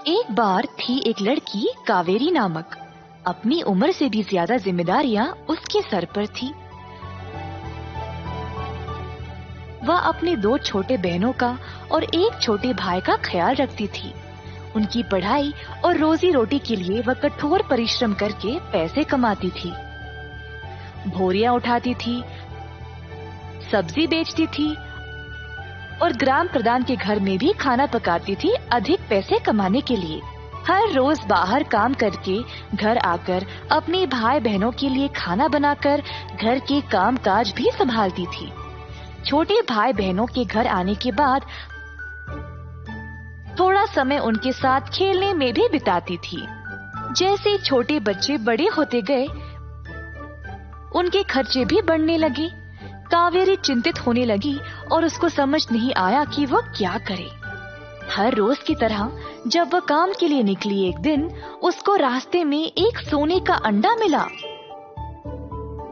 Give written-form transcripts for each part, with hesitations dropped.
एक बार थी एक लड़की कावेरी नामक। अपनी उम्र से भी ज्यादा जिम्मेदारियां उसके सर पर थी। वह अपने 2 छोटे बहनों का और एक छोटे भाई का ख्याल रखती थी। उनकी पढ़ाई और रोजी रोटी के लिए वह कठोर परिश्रम करके पैसे कमाती थी। भोरियां उठाती थी, सब्जी बेचती थी और ग्राम प्रधान के घर में भी खाना पकाती थी अधिक पैसे कमाने के लिए। हर रोज बाहर काम करके घर आकर अपने भाई बहनों के लिए खाना बनाकर घर के काम काज भी संभालती थी। छोटे भाई बहनों के घर आने के बाद थोड़ा समय उनके साथ खेलने में भी बिताती थी। जैसे छोटे बच्चे बड़े होते गए, उनके खर्चे भी बढ़ने लगे। कावेरी चिंतित होने लगी और उसको समझ नहीं आया कि वह क्या करे। हर रोज की तरह जब वह काम के लिए निकली, एक दिन उसको रास्ते में एक सोने का अंडा मिला।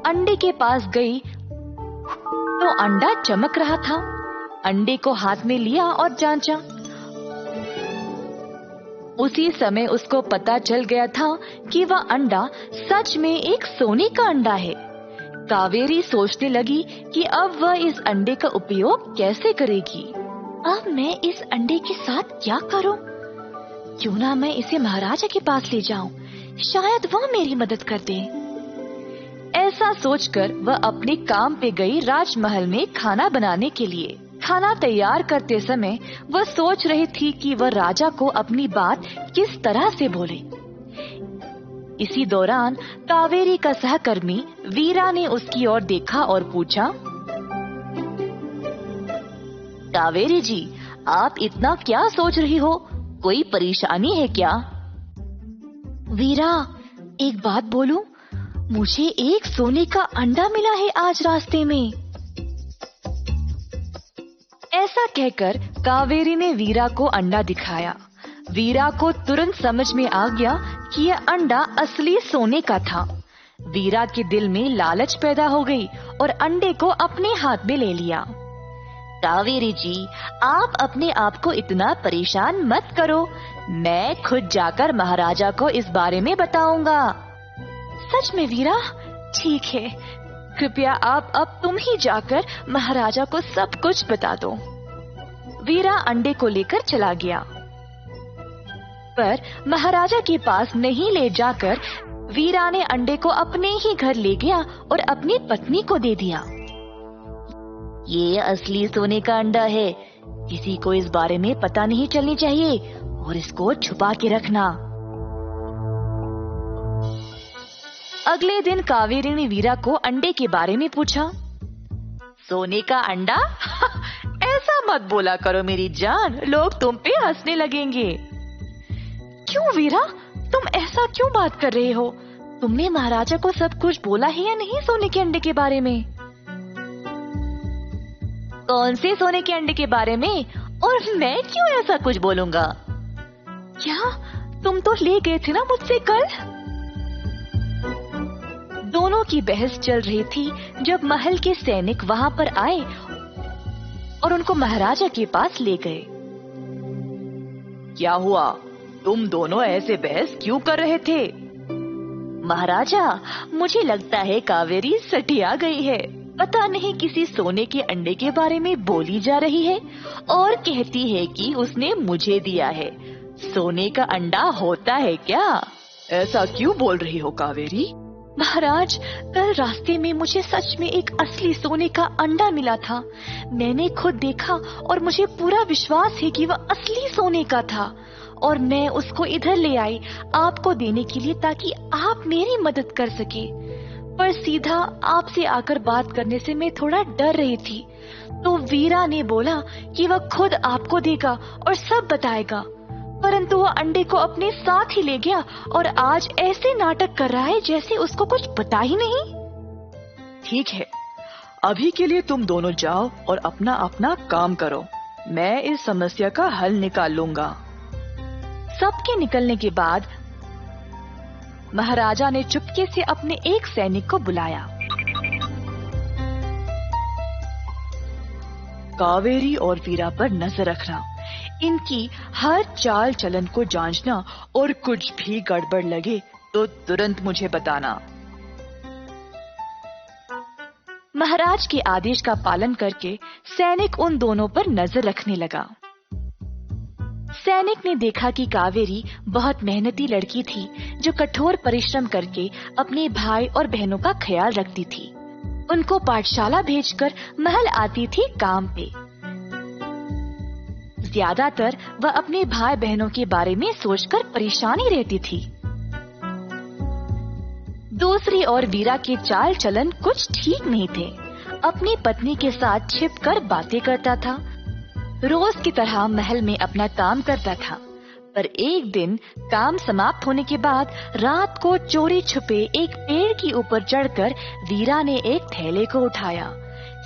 अंडे के पास गई तो अंडा चमक रहा था। अंडे को हाथ में लिया और जांचा। उसी समय उसको पता चल गया था कि वह अंडा सच में एक सोने का अंडा है। कावेरी सोचने लगी कि अब वह इस अंडे का उपयोग कैसे करेगी। अब मैं इस अंडे के साथ क्या करूं? क्यों ना मैं इसे महाराजा के पास ले जाऊं, शायद वह मेरी मदद कर दे। ऐसा सोचकर वह अपने काम पे गई राजमहल में खाना बनाने के लिए। खाना तैयार करते समय वह सोच रही थी कि वह राजा को अपनी बात किस तरह से बोले। इसी दौरान कावेरी का सहकर्मी वीरा ने उसकी ओर देखा और पूछा, कावेरी जी, आप इतना क्या सोच रही हो? कोई परेशानी है क्या? वीरा, एक बात बोलूं? मुझे एक सोने का अंडा मिला है आज रास्ते में। ऐसा कहकर कावेरी ने वीरा को अंडा दिखाया। वीरा को तुरंत समझ में आ गया कि यह अंडा असली सोने का था। वीरा के दिल में लालच पैदा हो गई और अंडे को अपने हाथ में ले लिया। कावेरी जी, आप अपने आप को इतना परेशान मत करो। मैं खुद जाकर महाराजा को इस बारे में बताऊंगा। सच में वीरा? ठीक है, कृपया आप अब तुम ही जाकर महाराजा को सब कुछ बता दो। वीरा अंडे को लेकर चला गया, पर महाराजा के पास नहीं ले जाकर वीरा ने अंडे को अपने ही घर ले गया और अपनी पत्नी को दे दिया। ये असली सोने का अंडा है, किसी को इस बारे में पता नहीं चलनी चाहिए और इसको छुपा के रखना। अगले दिन कावेरी ने वीरा को अंडे के बारे में पूछा। सोने का अंडा? ऐसा मत बोला करो मेरी जान, लोग तुम पे हंसने लगेंगे। क्यों वीरा, तुम ऐसा क्यों बात कर रहे हो? तुमने महाराजा को सब कुछ बोला है या नहीं सोने के अंडे के बारे में? कौन से सोने के अंडे के बारे में? और मैं क्यों ऐसा कुछ बोलूंगा? क्या तुम तो ले गए थे ना मुझसे कल? दोनों की बहस चल रही थी जब महल के सैनिक वहां पर आए और उनको महाराजा के पास ले गए। क्या हुआ? तुम दोनों ऐसे बहस क्यों कर रहे थे? महाराजा, मुझे लगता है कावेरी सठिया गई है। पता नहीं किसी सोने के अंडे के बारे में बोली जा रही है और कहती है कि उसने मुझे दिया है। सोने का अंडा होता है क्या? ऐसा क्यों बोल रही हो कावेरी? महाराज, कल रास्ते में मुझे सच में एक असली सोने का अंडा मिला था। मैंने खुद देखा और मुझे पूरा विश्वास है कि वह असली सोने का था और मैं उसको इधर ले आई आपको देने के लिए ताकि आप मेरी मदद कर सके। पर सीधा आपसे आकर बात करने से मैं थोड़ा डर रही थी। तो वीरा ने बोला कि वह खुद आपको देगा और सब बताएगा, परंतु वह अंडे को अपने साथ ही ले गया और आज ऐसे नाटक कर रहा है जैसे उसको कुछ पता ही नहीं। ठीक है, अभी के लिए तुम दोनों जाओ और अपना अपना काम करो। मैं इस समस्या का हल निकाल लूंगा। सबके निकलने के बाद महाराजा ने चुपके से अपने एक सैनिक को बुलाया। कावेरी और वीरा पर नजर रखना। इनकी हर चाल चलन को जांचना और कुछ भी गड़बड़ लगे तो तुरंत मुझे बताना। महाराज के आदेश का पालन करके सैनिक उन दोनों पर नजर रखने लगा। सैनिक ने देखा कि कावेरी बहुत मेहनती लड़की थी जो कठोर परिश्रम करके अपने भाई और बहनों का ख्याल रखती थी। उनको पाठशाला भेजकर महल आती थी काम पे। ज्यादातर वह अपने भाई बहनों के बारे में सोचकर परेशान ही रहती थी। दूसरी ओर वीरा के चाल चलन कुछ ठीक नहीं थे। अपनी पत्नी के साथ छिपकर बातें करता था, रोज की तरह महल में अपना काम करता था। पर एक दिन काम समाप्त होने के बाद रात को चोरी छुपे एक पेड़ के ऊपर चढ़कर वीरा ने एक थैले को उठाया।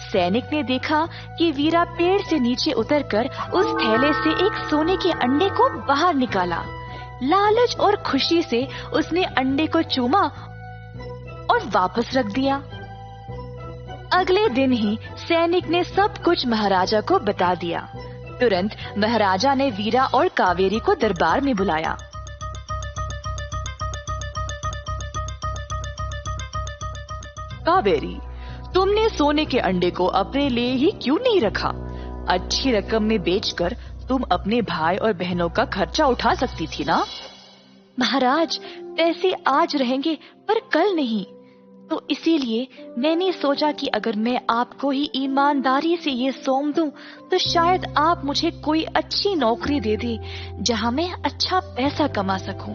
सैनिक ने देखा कि वीरा पेड़ से नीचे उतरकर उस थैले से एक सोने के अंडे को बाहर निकाला। लालच और खुशी से उसने अंडे को चूमा और वापस रख दिया। अगले दिन ही सैनिक ने सब कुछ महाराजा को बता दिया। तुरंत महाराजा ने वीरा और कावेरी को दरबार में बुलाया। कावेरी, तुमने सोने के अंडे को अपने लिए ही क्यों नहीं रखा? अच्छी रकम में बेचकर तुम अपने भाई और बहनों का खर्चा उठा सकती थी ना? महाराज, पैसे आज रहेंगे पर कल नहीं, तो इसीलिए मैंने सोचा कि अगर मैं आपको ही ईमानदारी से ये सौंप दूं, तो शायद आप मुझे कोई अच्छी नौकरी दे दें जहां मैं अच्छा पैसा कमा सकूं,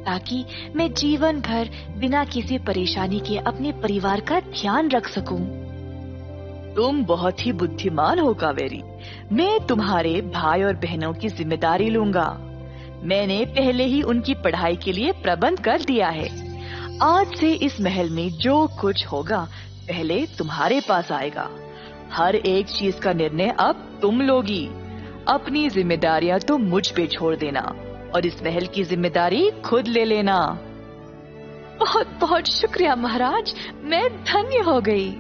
ताकि मैं जीवन भर बिना किसी परेशानी के अपने परिवार का ध्यान रख सकूं। तुम बहुत ही बुद्धिमान हो कावेरी। मैं तुम्हारे भाई और बहनों की जिम्मेदारी लूंगा। मैंने पहले ही उनकी पढ़ाई के लिए प्रबंध कर दिया है। आज से इस महल में जो कुछ होगा पहले तुम्हारे पास आएगा। हर एक चीज का निर्णय अब तुम लोगी। अपनी जिम्मेदारियां तो मुझ पे छोड़ देना और इस महल की जिम्मेदारी खुद ले लेना। बहुत बहुत शुक्रिया महाराज, मैं धन्य हो गई।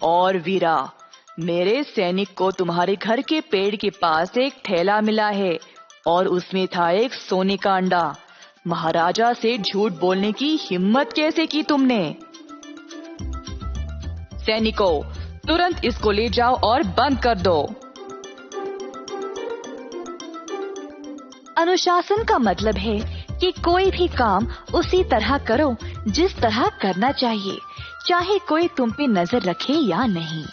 और वीरा, मेरे सैनिक को तुम्हारे घर के पेड़ के पास एक थैला मिला है और उसमें था एक सोने का अंडा। महाराजा से झूठ बोलने की हिम्मत कैसे की तुमने? सैनिकों, तुरंत इसको ले जाओ और बंद कर दो। अनुशासन का मतलब है कि कोई भी काम उसी तरह करो जिस तरह करना चाहिए, चाहे कोई तुम पे नजर रखे या नहीं।